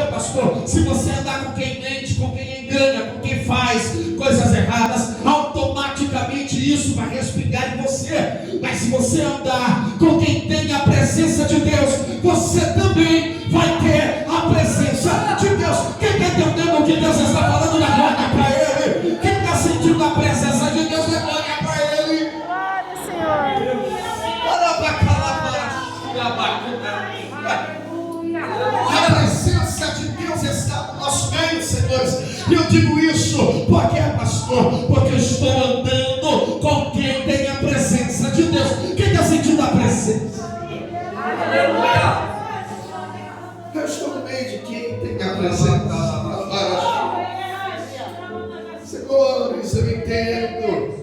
pastor, se você andar com quem mente, com quem engana, com quem faz coisas erradas, automaticamente isso vai respingar em você. Mas se você andar com quem tem a presença de Deus, você também vai ter a presença de Deus. Quem está entendendo o que Deus está falando, dá glória para Ele. Quem está sentindo a presença de Deus, dá glória para Ele. Glória, Senhor. A presença de Deus está no nosso meio, senhores. E eu digo isso porque, pastor, porque eu estou andando com quem tem a presença de Deus. Quem está sentindo a presença? Aleluia! Eu estou no meio de quem tem a presença. Senhores, eu entendo.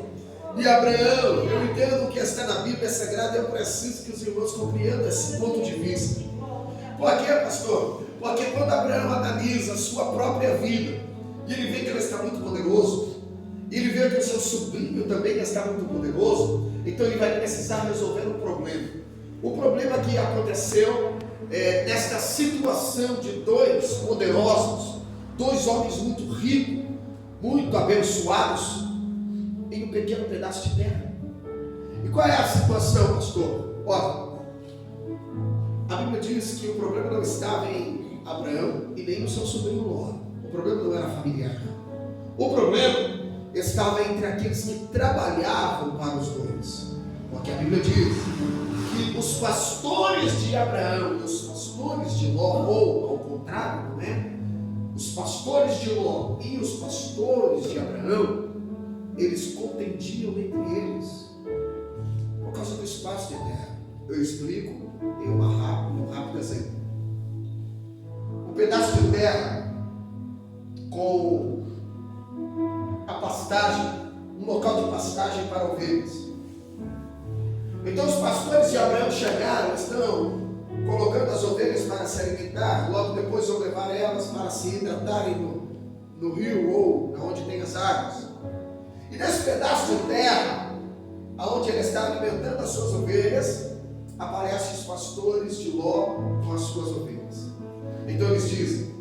E Abraão, eu entendo o que está na Bíblia Sagrada. Eu preciso que os irmãos compreendam esse ponto de vista. Por quê, pastor? Porque quando Abraão analisa a sua própria vida, e ele vê que ele está muito poderoso, ele vê que o seu sobrinho também está muito poderoso, então ele vai precisar resolver um problema. O problema que aconteceu nesta situação de dois poderosos, dois homens muito ricos, muito abençoados, em um pequeno pedaço de terra. E qual é a situação, pastor? Olha, a Bíblia diz que o problema não estava em Abraão e nem no seu sobrinho Ló. O problema não era familiar. O problema estava entre aqueles que trabalhavam para os dois. Porque a Bíblia diz que os pastores de Abraão e os pastores de Ló, ou ao contrário, não é? Os pastores de Ló e os pastores de Abraão, eles contendiam entre eles por causa do espaço de terra. Eu explico em um rápido exemplo. Um pedaço de terra com a pastagem, um local de pastagem para ovelhas. Então os pastores de Abraão chegaram, estão colocando as ovelhas para se alimentar, logo depois vão levar elas para se hidratarem no rio ou onde tem as águas. E nesse pedaço de terra, onde ele está alimentando as suas ovelhas, aparecem os pastores de Ló com as suas ovelhas. Então eles dizem: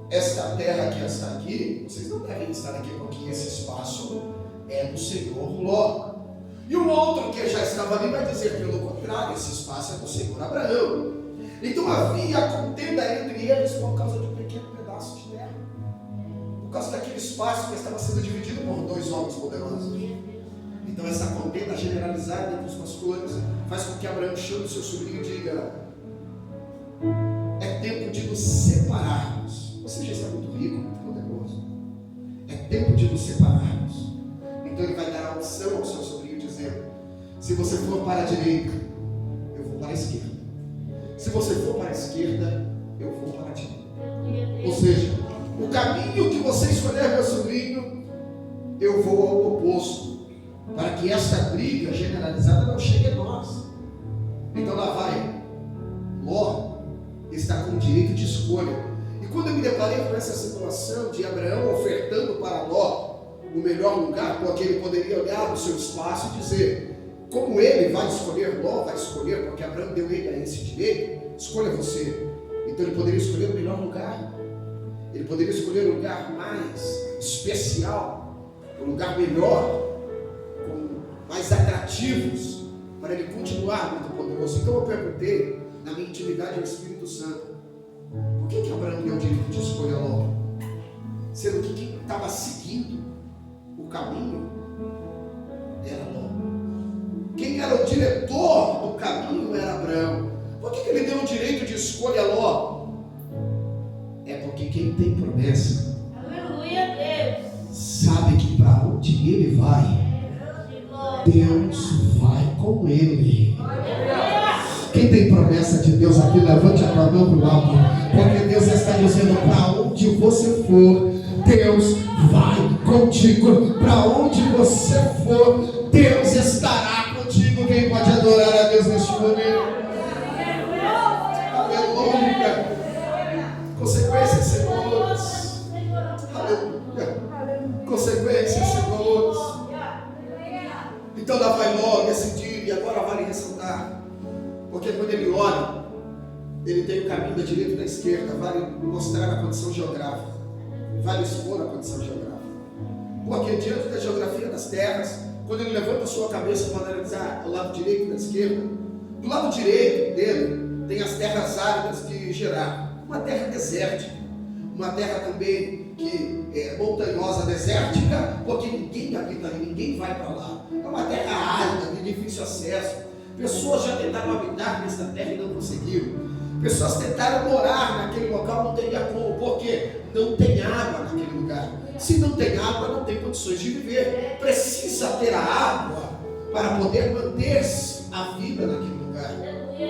esta terra que está aqui, vocês não devem estar aqui porque esse espaço é do Senhor Ló. E o outro que já estava ali vai dizer pelo contrário, esse espaço é do Senhor Abraão. Então havia contenda entre eles por causa de um pequeno pedaço de terra, por causa daquele espaço que estava sendo dividido por dois homens poderosos. Então essa contenda generalizada entre os pastores faz com que Abraão chame o seu sobrinho e diga: é tempo de nos separarmos. Você já está muito rico, muito poderoso. É tempo de nos separarmos. Então ele vai dar a opção ao seu sobrinho dizendo: se você for para a direita, eu vou para a esquerda. Se você for para a esquerda, eu vou para a direita. Ou seja, o caminho que você escolher, meu sobrinho, eu vou ao oposto, para que esta briga generalizada não chegue a nós. Então lá vai Ló, está com direito de escolha. E quando eu me deparei com essa situação de Abraão ofertando para Ló o melhor lugar, porque ele poderia olhar no seu espaço e dizer: como ele vai escolher, Ló vai escolher, porque Abraão deu ele a esse direito, escolha você. Então ele poderia escolher o melhor lugar, ele poderia escolher o lugar mais especial, o lugar melhor, mais atrativos, para ele continuar muito poderoso. Então eu perguntei na minha intimidade ao Espírito Santo: por que Abraão deu o direito de escolha a Ló? Sendo que quem estava seguindo o caminho era Ló. Quem era o diretor do caminho era Abraão. Por que ele deu o direito de escolha a Ló? É porque quem tem promessa, Aleluia, Deus, sabe que para onde ele vai, Deus vai com ele. Quem tem promessa de Deus aqui, levante a tua mão para o alto, porque Deus está dizendo: para onde você for, Deus vai contigo. Para onde você for, Deus estará contigo. Quem pode adorar a Deus neste momento? Aleluia. Consequências, senhores. Aleluia. Consequências, senhores. Então lá vai Ló decidir, e agora vale ressaltar, porque quando ele olha, ele tem o caminho da direita e da esquerda, vale mostrar a condição geográfica, vale expor a condição geográfica. Porque diante da geografia das terras, quando ele levanta a sua cabeça para analisar o lado direito e da esquerda, do lado direito dele tem as terras áridas de Gerar, uma terra desértica, uma terra também que é montanhosa, desértica, porque ninguém habita ali, ninguém vai para lá. É uma terra árida, de difícil acesso. Pessoas já tentaram habitar nessa terra e não conseguiram. Pessoas tentaram morar naquele local, não teria como, porque não tem água naquele lugar. Se não tem água, não tem condições de viver. Precisa ter a água para poder manter-se a vida naquele lugar.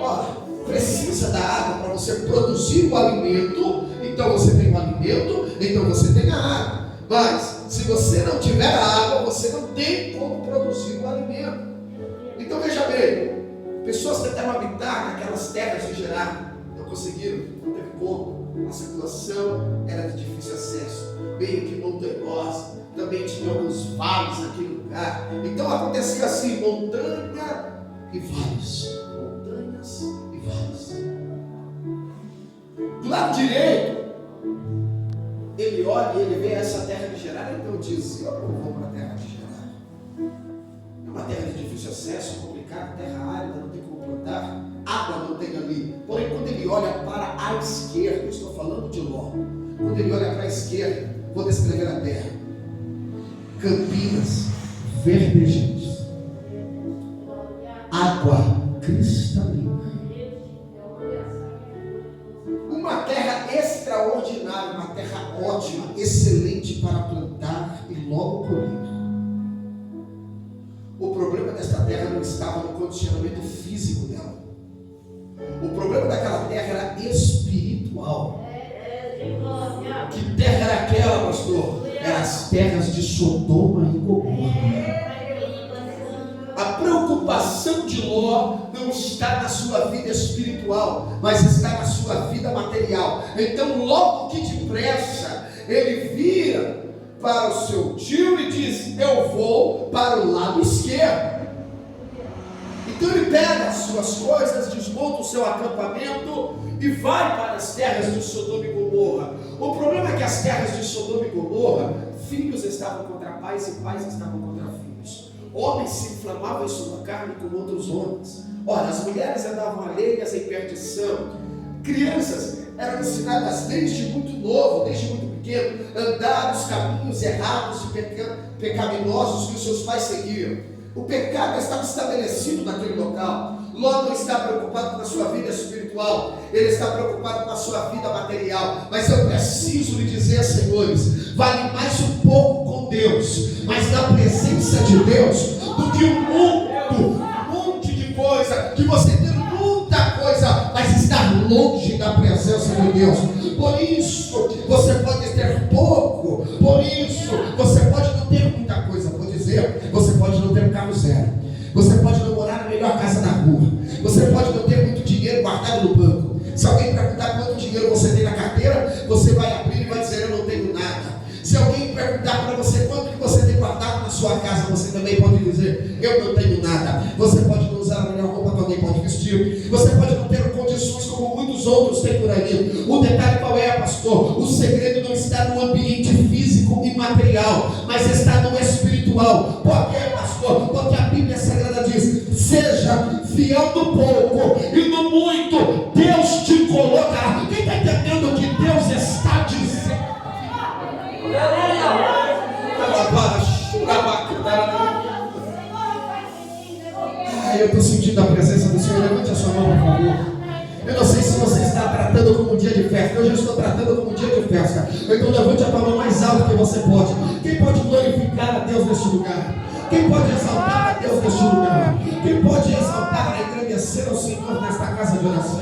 Ora, precisa da água para você produzir o alimento. Então você tem o alimento, então você tem a água. Mas se você não tiver a água, você não tem como produzir o alimento. Então veja bem, pessoas tentaram habitar naquelas terras de Gerar, não conseguiram, não teve como. A situação era de difícil acesso, meio que montanhosa, também tinha alguns vales naquele lugar. Então acontecia assim, montanha e vales, montanhas e vales. Do lado direito, ele olha e ele vê essa terra de Gerar, então diz: eu não vou para a terra de Gerar. É uma terra de difícil acesso, complicada, terra árida, não tem como plantar, água não tem ali. Porém, quando ele olha para a esquerda, eu estou falando de Ló, quando ele olha para a esquerda, vou descrever a terra: campinas verdejantes, água cristalina, uma terra extraordinária, uma terra ótima, excelente para plantar e logo colher. O problema desta terra não estava no condicionamento físico dela. O problema daquela terra era espiritual. Que terra era aquela, pastor? Eram as terras de Sodoma e Gomorra. A preocupação de Ló não está na sua vida espiritual, mas está na sua vida material. Então, logo que depressa, ele vira para o seu tio e diz: eu vou para o lado esquerdo. Então ele pega as suas coisas, desmonta o seu acampamento e vai para as terras de Sodoma e Gomorra. O problema é que as terras de Sodoma e Gomorra, filhos estavam contra pais e pais estavam contra filhos. Homens se inflamavam em sua carne com outros homens. Ora, as mulheres andavam alheias em perdição. Crianças eram ensinadas desde muito novo, desde muito pequeno, andar os caminhos errados e pecaminosos que os seus pais seguiam. O pecado estava estabelecido naquele local. Ló não está preocupado com a sua vida espiritual, ele está preocupado com a sua vida material. Mas eu preciso lhe dizer, senhores, vale mais um pouco com Deus, mas na presença de Deus, do que um monte de coisa, que você ter muita coisa, mas estar longe da presença de Deus. Por isso, você pode ter pouco, por isso, você pode não ter muita coisa. Vou dizer, você pode não ter um carro zero, você pode não morar na melhor casa da rua, você pode não ter muito dinheiro guardado no banco. Se alguém perguntar quanto dinheiro você tem na carteira, você vai abrir e vai dizer: eu não tenho nada. Se alguém perguntar para você quanto que você tem guardado na sua casa, você também pode dizer: eu não tenho nada. Você pode não usar a melhor roupa que alguém pode vestir, você pode não ter condições como muitos outros têm por aí. O detalhe qual é, pastor? O segredo não está no ambiente físico e material, mas está no espiritual. Por quê, pastor? Porque a Bíblia Sagrada diz: seja fiel no pouco e no muito Deus te colocará. Quem está entendendo o que Deus está dizendo? Eu estou sentindo a presença do Senhor. Levante a sua mão, por favor. Eu não sei se você está tratando como um dia de festa. Hoje eu estou tratando como um dia de festa. Então levante a mão mais alto que você pode. Quem pode glorificar a Deus neste lugar? Quem pode exaltar a Deus neste lugar? Quem pode exaltar e engrandecer ao Senhor nesta casa de oração?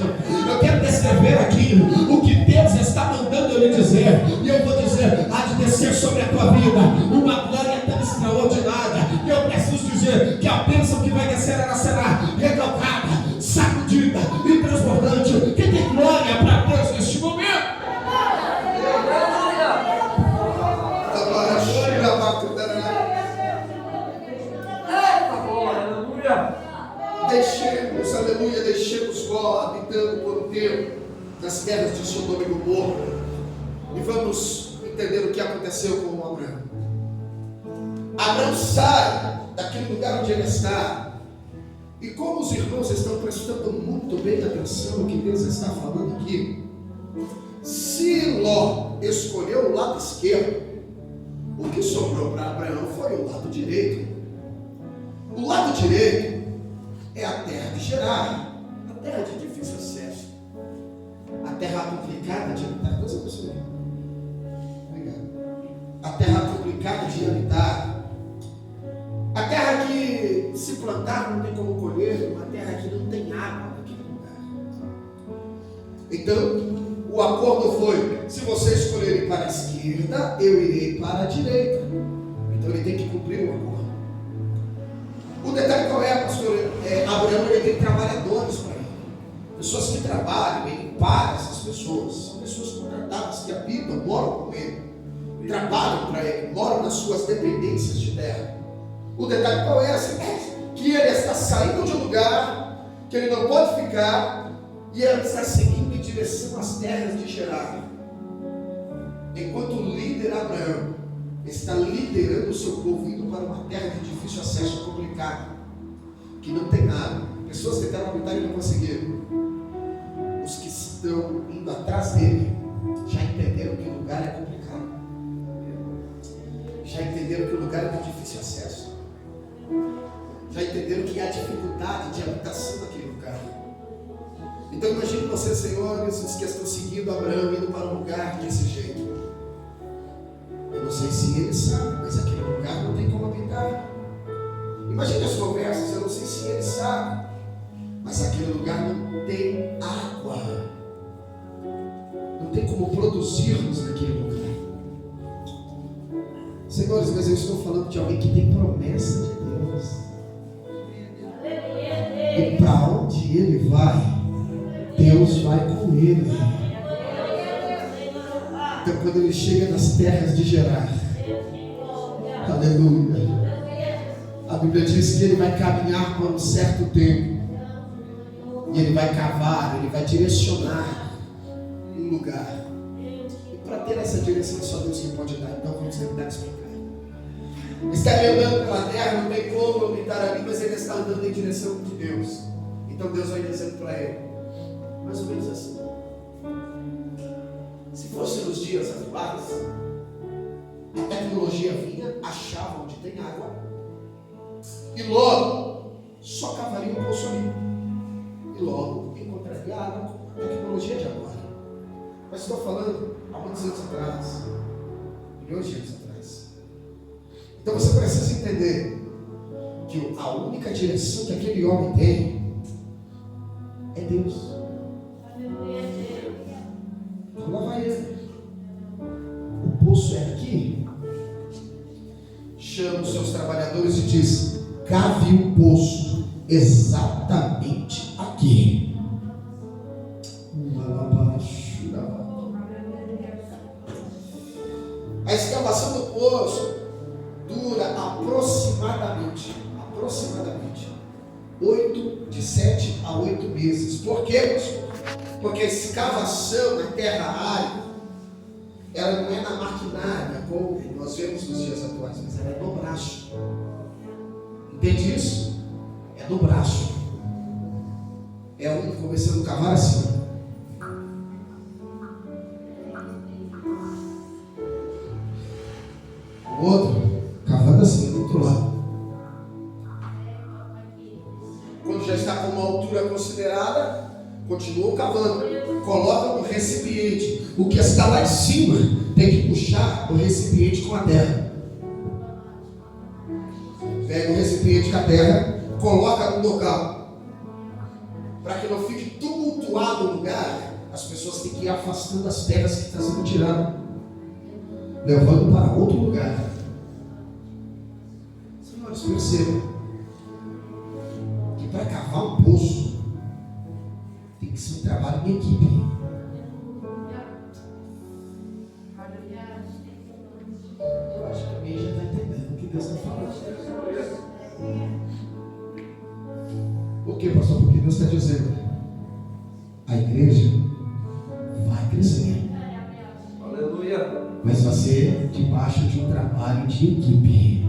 Eu quero descrever aqui o que Deus está mandando eu lhe dizer. E eu vou dizer: há de descer sobre a tua vida uma glória tão extraordinária. E eu preciso dizer que a bênção que vai descer, ela será recalcada, sacudida e transbordante. Quem tem glória para Deus neste momento? Deixemos, aleluia, deixemos Ló habitando por um tempo. aconteceu com Abraão. Abraão sai daquele lugar onde ele está. E como os irmãos estão prestando muito bem atenção no que Deus está falando aqui, se Ló escolheu o lado esquerdo, o que sobrou para Abraão foi o lado direito. O lado direito é a terra de Gerar, a terra de difícil acesso, a terra complicada de habitar. A terra complicada de habitar, a terra que se plantar não tem como colher, uma terra que não tem água naquele lugar. Então, o acordo foi: se você escolher ir para a esquerda, eu irei para a direita. Então ele tem que cumprir o acordo. O detalhe qual é, pastor? Abraão ele tem trabalhadores para ele, pessoas que trabalham, ele paga essas pessoas, são pessoas contratadas que habitam, moram com ele, trabalham para ele, moram nas suas dependências de terra. O detalhe qual é? Que ele está saindo de um lugar que ele não pode ficar e ele está seguindo em direção às terras de Gerar. Enquanto o líder Abraão está liderando o seu povo indo para uma terra de difícil acesso, complicada, que não tem nada. Pessoas tentaram habitar e não conseguiram. Os que estão indo atrás dele já entenderam que o lugar é complicado, já entenderam que o lugar é de difícil acesso, já entenderam que há dificuldade de habitação naquele lugar. Então imagine vocês, senhores, os que estão seguindo Abraão indo para um lugar desse jeito. Eu não sei se eles sabem, mas aquele lugar não tem como habitar. Imagine as conversas, eu não sei se eles sabem, mas aquele lugar não tem água, não tem como produzirmos naquele lugar. Senhores, mas eu estou falando de alguém que tem promessa de Deus. E para onde ele vai, Deus vai com ele. Então quando ele chega nas terras de Gerar, aleluia, a Bíblia diz que ele vai caminhar por um certo tempo, e ele vai cavar, ele vai direcionar um lugar. E para ter essa direção só Deus que pode dar. Então vamos tentar explicar. Está andando pela terra, não tem como habitar ali, mas ele está andando em direção de Deus. Então Deus vai dizendo para ele, mais ou menos assim: se fosse nos dias atuais, a tecnologia vinha, achava onde tem água, e logo só cavaria um poço ali, e logo encontraria água com a tecnologia de agora. Mas estou falando há muitos anos atrás, milhões de anos atrás. Então você precisa entender que a única direção que aquele homem tem é Deus. Então lá vai ele. O poço é aqui. Chama os seus trabalhadores e diz: cave um poço exatamente aqui. A escavação do poço dura aproximadamente de 7 a 8 meses. Por quê? Porque a escavação na terra árida, ela não é na maquinária como nós vemos nos dias atuais, mas ela é no braço. Entende isso? É no braço. É um começando a cavar assim. O outro cavando assim, do outro lado. Quando já está com uma altura considerada, continua cavando, coloca no recipiente. O que está lá em cima tem que puxar o recipiente com a terra. Pega o recipiente com a terra, coloca no local, para que não fique tumultuado o lugar. As pessoas têm que ir afastando as terras que estão sendo tiradas, levando para outro lugar. Senhores, percebam que para cavar um poço tem que ser um trabalho em equipe. Eu acho que alguém já está entendendo o que Deus está falando. Por quê, pastor? Porque Deus está dizendo: a igreja vai crescer. Aleluia. Mas vai ser debaixo de um trabalho de equipe.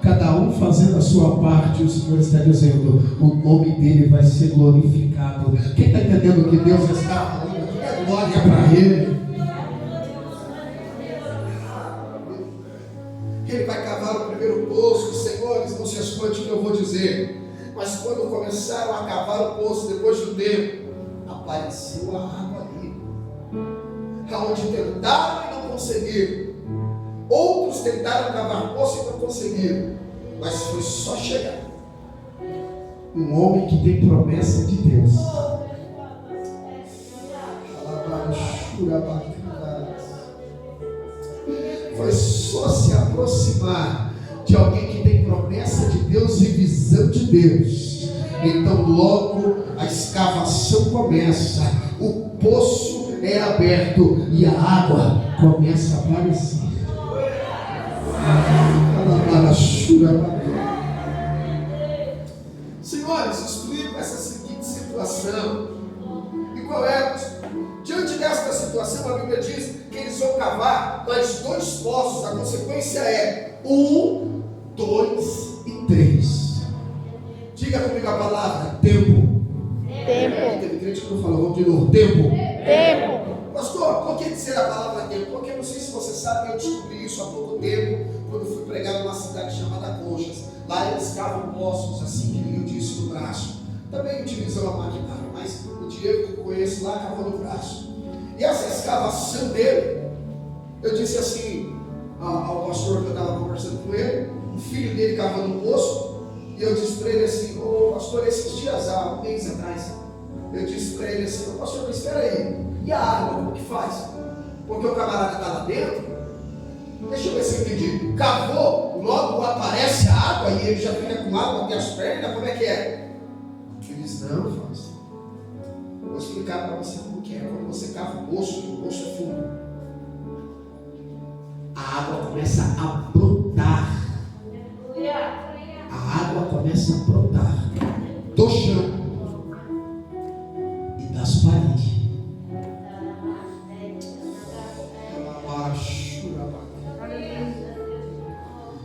Cada um fazendo a sua parte, o Senhor está dizendo, o nome dele vai ser glorificado. Quem está entendendo que Deus está falando? Glória para ele. Ele vai cavar o primeiro poço. Senhores, não se espante o que eu vou dizer. Mas quando começaram a cavar o poço, depois do tempo, apareceu a água ali. Aonde tentaram e não conseguiram. Outros tentaram cavar poço e não conseguiram. Mas foi só chegar. Um homem que tem promessa de Deus. Foi só se aproximar de alguém que tem promessa de Deus e visão de Deus. Então logo a escavação começa, o poço é aberto e a água começa a aparecer. Senhores, explico essa seguinte situação. E qual é? Diante desta situação, a Bíblia diz que eles vão cavar mais 2 poços. A consequência é 1, 2 e 3. Diga comigo a palavra tempo. Teve crente que não falou, vamos de novo. Tempo. Pastor, por que dizer a palavra tempo? Porque eu não sei se você sabe, eu descobri isso há pouco tempo, quando fui pregar numa cidade chamada Conchas. Lá eles cavam poços assim que eu disse no braço. Também utilizam a maquinária, mas o Diego que eu conheço lá cavou no braço. E essa escavação dele, eu disse assim ao pastor que eu estava conversando com ele, o filho dele cavando um poço, e eu disse para ele assim, ô pastor, esses dias, há um mês atrás, eu disse para ele assim, ô pastor, mas espera aí, e a água, como que faz? Porque o camarada está lá dentro, deixa eu ver se eu entendi, cavou, logo aparece a água e ele já fica com água até as pernas, como é que é? Ele disse, não, Fausto, vou explicar para você como que é. Quando você cava o poço é fundo, a água começa a brotar. A água começa a brotar do chão e das paredes.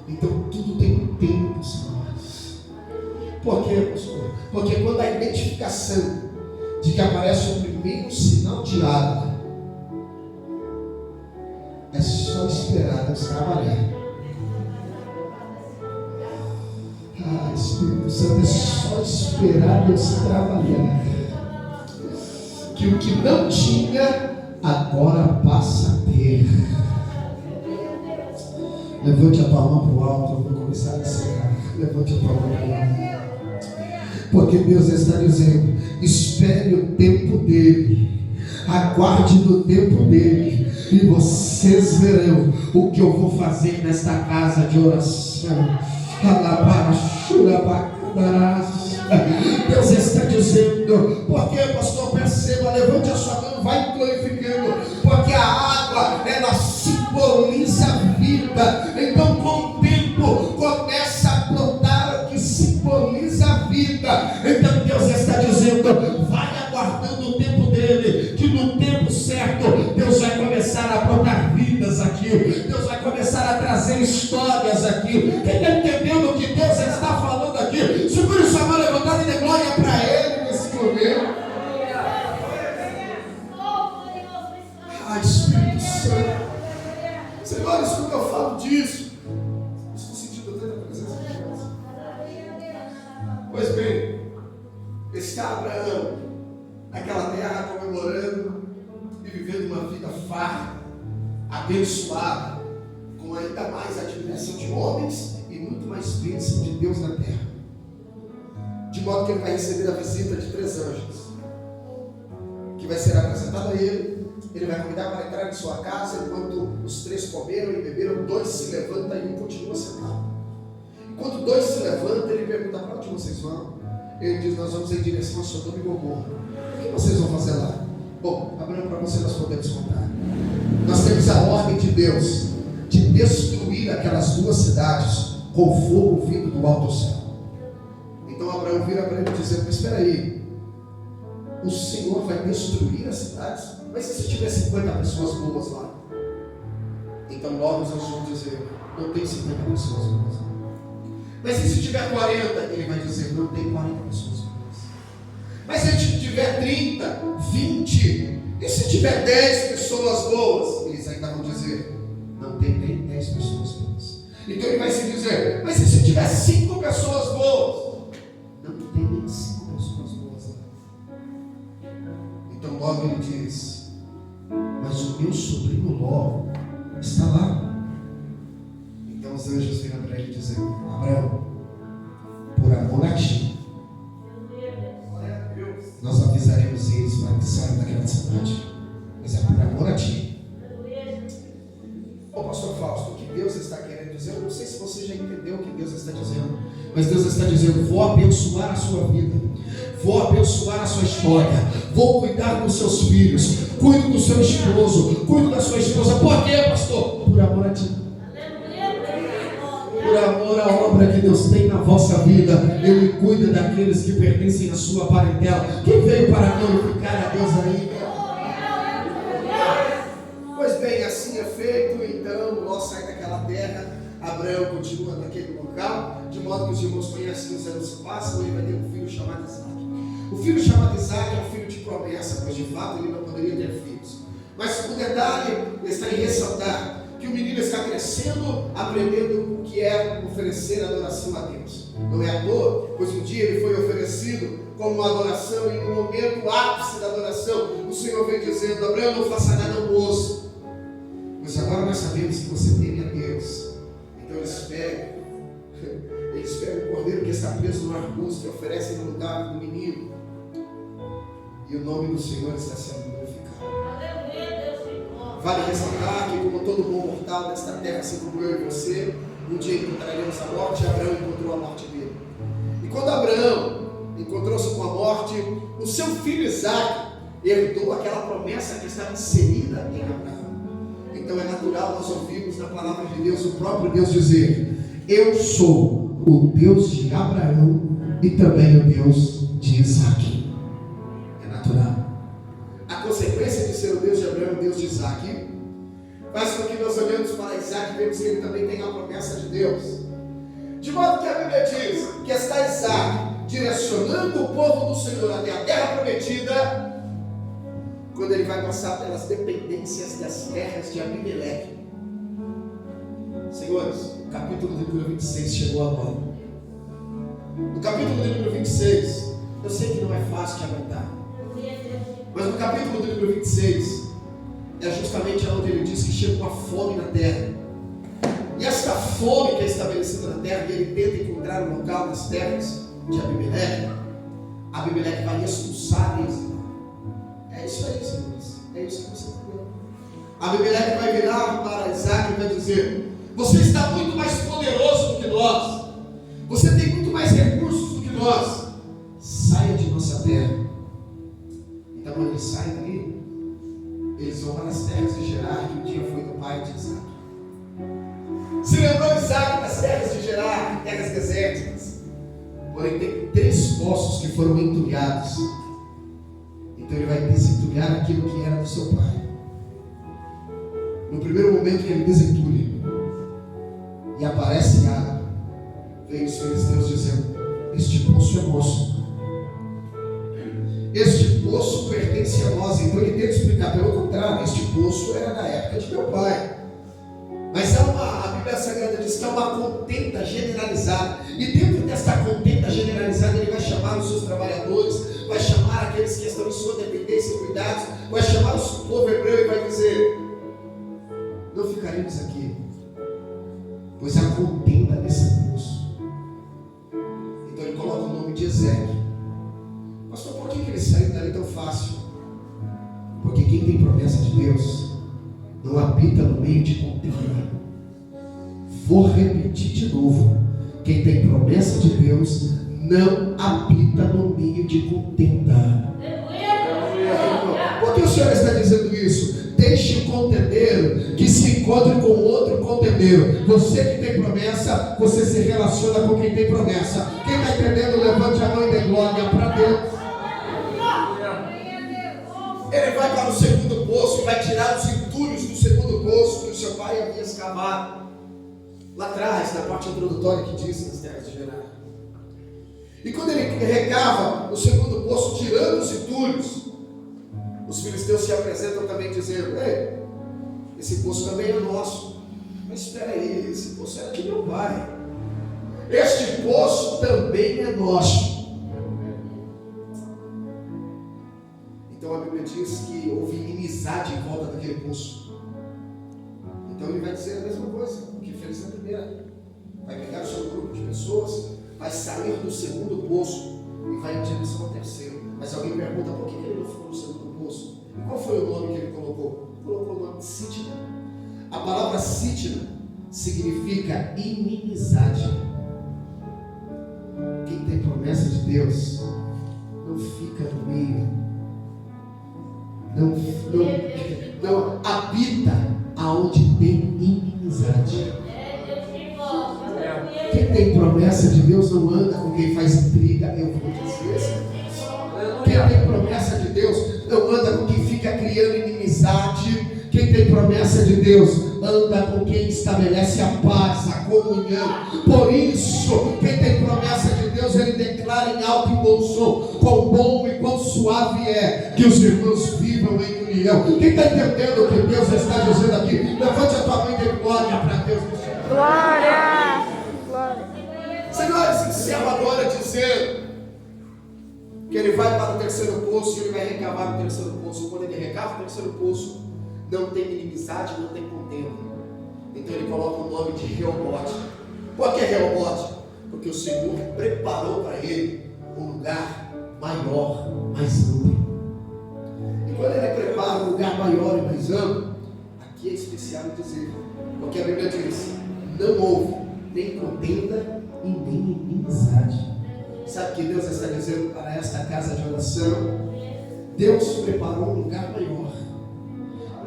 Então tudo tem um tempo, senhores. Por quê, pastor? Porque quando a identificação de que aparece o primeiro sinal de água, é só esperar Deus trabalhar. Espírito Santo, é só esperar Deus trabalhar. Que o que não tinha, agora passa a ter. Levante a tua mão para o alto, eu vou começar a encerrar. Levante a tua mão para o alto. Porque Deus está dizendo, espere o tempo dele, aguarde no tempo dele, e vocês verão o que eu vou fazer nesta casa de oração. Deus está dizendo, porque pastor, perceba, levante a sua mão, vai glorificando, porque a água, ela simboliza a vida. Então com o tempo começa a brotar o que simboliza a vida. Então Deus está dizendo, vai aguardando o tempo dele, que no tempo certo Deus vai começar a brotar vidas aqui, Deus vai começar a trazer histórias aqui. Quem está entendendo o que Deus está falando aqui? Segure sua mão levantada e dê glória para ele nesse momento. Espírito Santo. Senhores, quando eu falo disso, estou sentindo tanta presença de Deus. Pois bem, está Abraão naquela terra comemorando e vivendo uma vida farta, abençoada, com ainda mais admiração de homens e muito mais bênção de Deus na terra. De modo que ele vai receber a visita de 3 anjos, que vai ser apresentado a ele. Ele vai convidar para entrar em sua casa. Enquanto os 3 comeram e beberam, 2 se levantam e um continua sentado. Enquanto 2 se levantam, ele pergunta, para onde vocês vão? Ele diz, nós vamos em direção a Sodoma e Gomorra. O que vocês vão fazer lá? Bom, Abraão, para você nós podemos contar. Nós temos a ordem de Deus de destruir aquelas 2 cidades com fogo vindo do alto céu. Então Abraão vira para ele e diz, mas espera aí, o Senhor vai destruir as cidades? Mas e se tiver 50 pessoas boas lá? Então logo os anjos vão dizer, não tem 50 pessoas boas. Mas e se tiver 40? Ele vai dizer, não tem 40 pessoas boas. Mas se tiver 30, 20, e se tiver 10 pessoas boas? Eles ainda vão dizer, não tem nem 10 pessoas boas. Então ele vai se dizer, mas e se tiver 5 pessoas boas? Não tem nem 5 pessoas boas lá. Então logo ele diz, mas o meu sobrinho Ló está lá. Então os anjos viram para ele dizendo, Abraão, por amor a ti, nós avisaremos eles para que saiam daquela cidade. Mas é por amor a ti. Ô pastor Fausto, o que Deus está querendo dizer? Eu não sei se você já entendeu o que Deus está dizendo. Mas Deus está dizendo, vou abençoar a sua vida. Vou abençoar a sua história. Vou cuidar dos seus filhos. Cuido do seu esposo. Cuido da sua esposa. Por quê, pastor? Por amor a ti. Por amor à obra que Deus tem na vossa vida. Ele cuida daqueles que pertencem à sua parentela. Quem veio para glorificar a Deus aí? Pois bem, assim é feito. Então Ló sai daquela terra. Abraão continua naquele local, de modo que os irmãos conhecem, os anos se passam, ele vai ter um filho chamado Isaac. O filho chamado Isaac é um filho de promessa, pois de fato ele não poderia ter filhos. Mas o detalhe está em ressaltar que o menino está crescendo, aprendendo o que é oferecer adoração a Deus. Não é à toa, pois um dia ele foi oferecido como uma adoração, e no momento ápice da adoração, o Senhor vem dizendo, Abraão, não faça nada ao moço, pois agora nós sabemos que você teme a Deus. Então eles pegam o cordeiro que está preso no arbusto e oferecem no lugar do menino. E o nome do Senhor está sendo glorificado. Vale ressaltar que, como todo bom mortal desta terra, assim como eu e você, um dia encontraremos a morte. Abraão encontrou a morte dele. E quando Abraão encontrou-se com a morte, o seu filho Isaac herdou aquela promessa que estava inserida em Abraão. Então é natural nós ouvirmos na palavra de Deus o próprio Deus dizer, eu sou o Deus de Abraão e também o Deus de Isaac. É natural. A consequência de ser o Deus de Abraão e o Deus de Isaac faz com que nós olhemos para Isaac e vemos que ele também tem a promessa de Deus. De modo que a Bíblia diz que está Isaac direcionando o povo do Senhor até a terra prometida, quando ele vai passar pelas dependências das terras de Abimeleque. Senhores, o capítulo de número 26 chegou agora. No capítulo de número 26, eu sei que não é fácil de aguentar, mas no capítulo de número 26 é justamente onde ele diz que chega uma fome na terra. E esta fome que é estabelecida na terra, e ele tenta encontrar um local nas terras de Abimeleque, Abimeleque vai expulsar eles. É isso aí, senhores. É isso que você está vendo. Abimeleque vai virar para Isaac e vai dizer, você está muito mais poderoso do que nós. Você tem muito mais recursos do que nós. Saia de nossa terra. Então, quando eles saem dali, eles vão para as terras de Gerar, que um dia foi do pai de Isaac. Se lembrou Isaac das terras de Gerar, terras desérticas. Porém, tem 3 poços que foram entulhados. Então ele vai desentulhar aquilo que era do seu pai. No primeiro momento que ele desentulha e aparece água, vem os filisteus dizendo, este poço é nosso. Este poço pertence a nós. Então ele tenta explicar, pelo contrário, este poço era da época de meu pai. Mas a Bíblia Sagrada diz que há uma contenda generalizada. E dentro desta contenda generalizada, ele vai chamar os seus trabalhadores, vai chamar aqueles que estão em sua dependência e cuidados, vai chamar o povo hebreu e vai dizer, não ficaremos aqui, pois há contenda nesse poço. Então ele coloca o nome de Ezequiel. Pastor, por que ele saiu dali tão fácil? Porque quem tem promessa de Deus não habita no meio de contenda. Vou repetir de novo, quem tem promessa de Deus não habita no meio de contenda. Por que o Senhor está dizendo isso? Deixe o contendeiro que se encontre com outro contendeiro. Você que tem promessa, você se relaciona com quem tem promessa. Quem está entendendo, levante a mão e dê glória para Deus. vai para o segundo poço e vai tirar os entulhos do segundo poço que o seu pai havia escavado lá atrás, na parte introdutória que diz nas terras de Gerar. E quando ele recava o segundo poço, tirando os entulhos, os filisteus se apresentam também dizendo: ei, esse poço também é nosso. Mas espera aí, esse poço era de meu pai. Este poço também é nosso. Então a Bíblia diz que houve inimizade em volta daquele poço. Então ele vai dizer a mesma coisa que fez na primeira. Vai pegar o seu grupo de pessoas, vai sair do segundo poço e vai em direção ao terceiro. Mas alguém pergunta: por que ele não ficou no segundo poço? E qual foi o nome que ele colocou? Colocou o nome de Sitna. A palavra Sitna significa inimizade. Quem tem promessa de Deus não fica no meio, não habita aonde tem inimizade. Quem tem promessa de Deus não anda com quem faz intriga. Eu vou dizer isso. Quem tem promessa de Deus não anda com quem fica criando inimizade. Quem tem promessa de Deus anda com quem estabelece a paz, a comunhão. Por isso, quem tem promessa de Deus, ele declara em alto e bom som: quão bom e quão suave é que os irmãos vivam em união. Quem está entendendo o que Deus está dizendo aqui? Levante a tua mão e dê glória para Deus. Glória! Glória! Senhores, encerro agora dizendo que ele vai para o terceiro poço e ele vai recavar o terceiro poço. Quando ele recava o terceiro poço, não tem inimizade, não tem contenda. Então ele coloca o nome de Reobote. Por que Reobote? Porque o Senhor preparou para ele um lugar maior, mais amplo. E quando ele prepara um lugar maior e mais amplo, aqui é especial dizer, porque a Bíblia diz: não houve nem contenda e nem inimizade. Sabe o que Deus está dizendo para esta casa de oração? Deus preparou um lugar maior.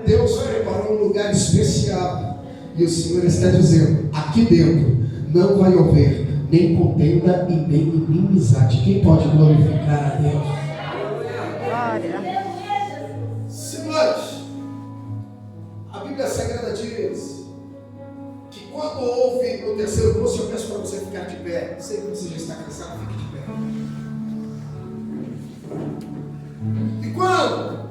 Deus preparou um lugar especial. E o Senhor está dizendo: aqui dentro não vai haver nem contenda e nem inimizade. Quem pode glorificar a Deus? Glória! Senhores, a Bíblia Sagrada diz que quando houve o terceiro poço, eu peço para você ficar de pé. Não sei que você já está cansado, fique de pé. E quando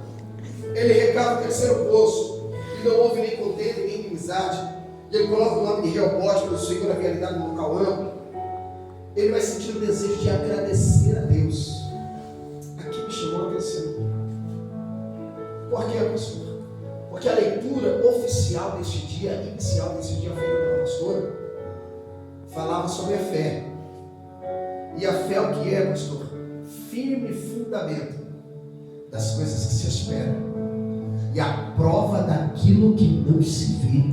ele recava o terceiro poço e não houve nem contenda nem inimizade, e ele coloca o nome de Reobote para o Senhor havia lhe dado no local amplo, ele vai sentir o desejo de agradecer a Deus. Aqui me chamou a atenção. Por quê, pastor? Porque a leitura oficial deste dia, inicial deste dia, feita pela pastora, falava sobre a fé. E a fé o que é, pastor? Firme fundamento das coisas que se esperam e a prova daquilo que não se vê.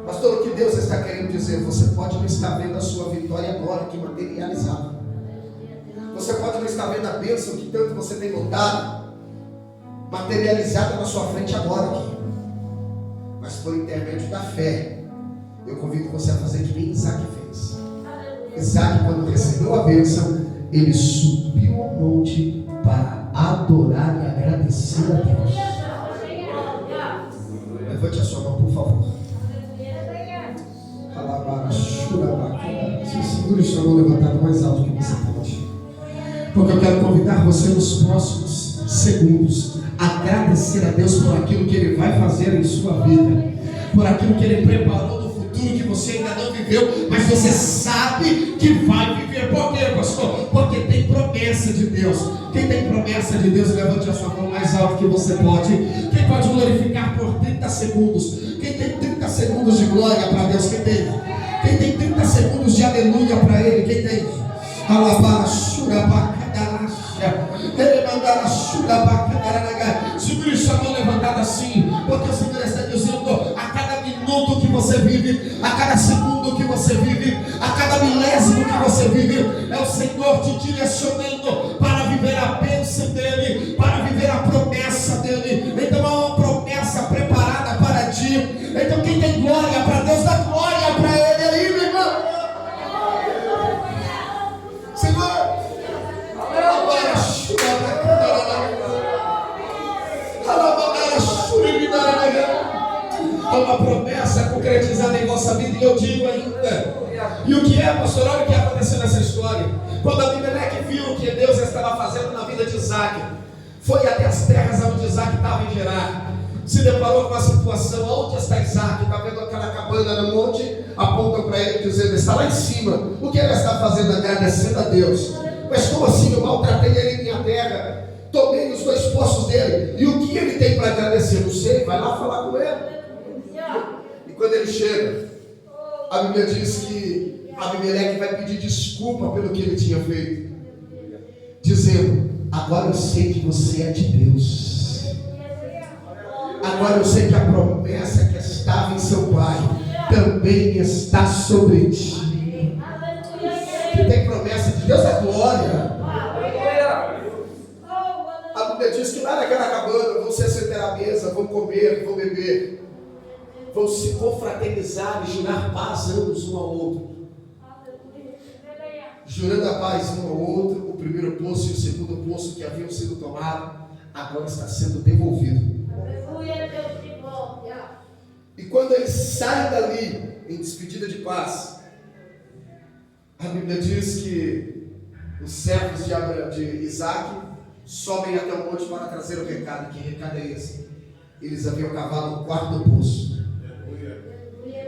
Pastor, o que Deus está querendo dizer? Você pode não estar vendo a sua vitória agora, que materializada. Você pode não estar vendo a bênção que tanto você tem lutado materializada na sua frente agora aqui. Mas por intermédio da fé, eu convido você a fazer que nem Isaac fez. Isaac, quando recebeu a bênção, ele subiu ao monte para adorar e agradecer a Deus. Levante a sua mão, por favor. Segure sua mão levantada mais alto que você pode. Porque eu quero convidar você nos próximos segundos a agradecer a Deus por aquilo que Ele vai fazer em sua vida, por aquilo que Ele preparou no futuro que você ainda não viveu, mas você sabe que vai viver. Por quê, pastor? Porque tem promessa de Deus. Quem tem promessa de Deus, levante a sua mão mais alto que você pode. Quem pode glorificar por 30 segundos? Quem tem 30 segundos de glória para Deus? Quem tem? Quem tem 30 segundos de aleluia para Ele? Quem tem? Alabara, surabacadaracha. Ele mandara, surabacadaraga. Segure sua mão levantada assim, porque o Senhor está dizendo: a cada minuto que você vive, a cada segundo que você vive, a cada milésimo que você vive, é o Senhor te direcionando para viver a bênção dEle, para viver a promessa dEle. Então há uma promessa preparada para ti. Então quem tem glória para Deus, dá glória para Ele aí, meu irmão. Senhor, agora Há uma promessa concretizada em vossa vida, e eu digo ainda. E o que é, pastor? Olha o que aconteceu nessa história. Quando Abimeleque viu o que Deus estava fazendo na vida de Isaac, foi até as terras onde Isaac estava em Gerar. Se deparou com a situação: onde está Isaac? Está vendo aquela cabana no monte? Aponta para ele dizendo: está lá em cima. O que ele está fazendo? Agradecendo a Deus. Mas como assim? Eu maltratei ele em minha terra, tomei os 2 poços dele, e o que ele tem para agradecer? Não sei. Vai lá falar com ele. E quando ele chega, a Bíblia diz que Abimeleque vai pedir desculpa pelo que ele tinha feito, dizendo: agora eu sei que você é de Deus. Agora eu sei que a promessa que estava em seu pai também está sobre ti. Que tem promessa de Deus é glória. A Bíblia diz que lá naquela cabana vão se assentar à mesa, vão comer, vão beber, vão se confraternizar e jurar paz uns um ao outro. Jurando a paz um ao outro, o primeiro poço e o segundo poço que haviam sido tomados, agora está sendo devolvido. E quando eles saem dali em despedida de paz, a Bíblia diz que os servos de Isaac sobem até o monte para trazer o recado. Que recado é esse? Eles haviam cavado o 4º poço.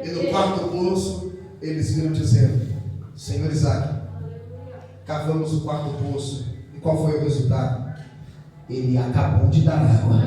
E no 4º poço eles viram dizendo: Senhor Isaac, cavamos o 4º poço. E qual foi o resultado? Ele acabou de dar água.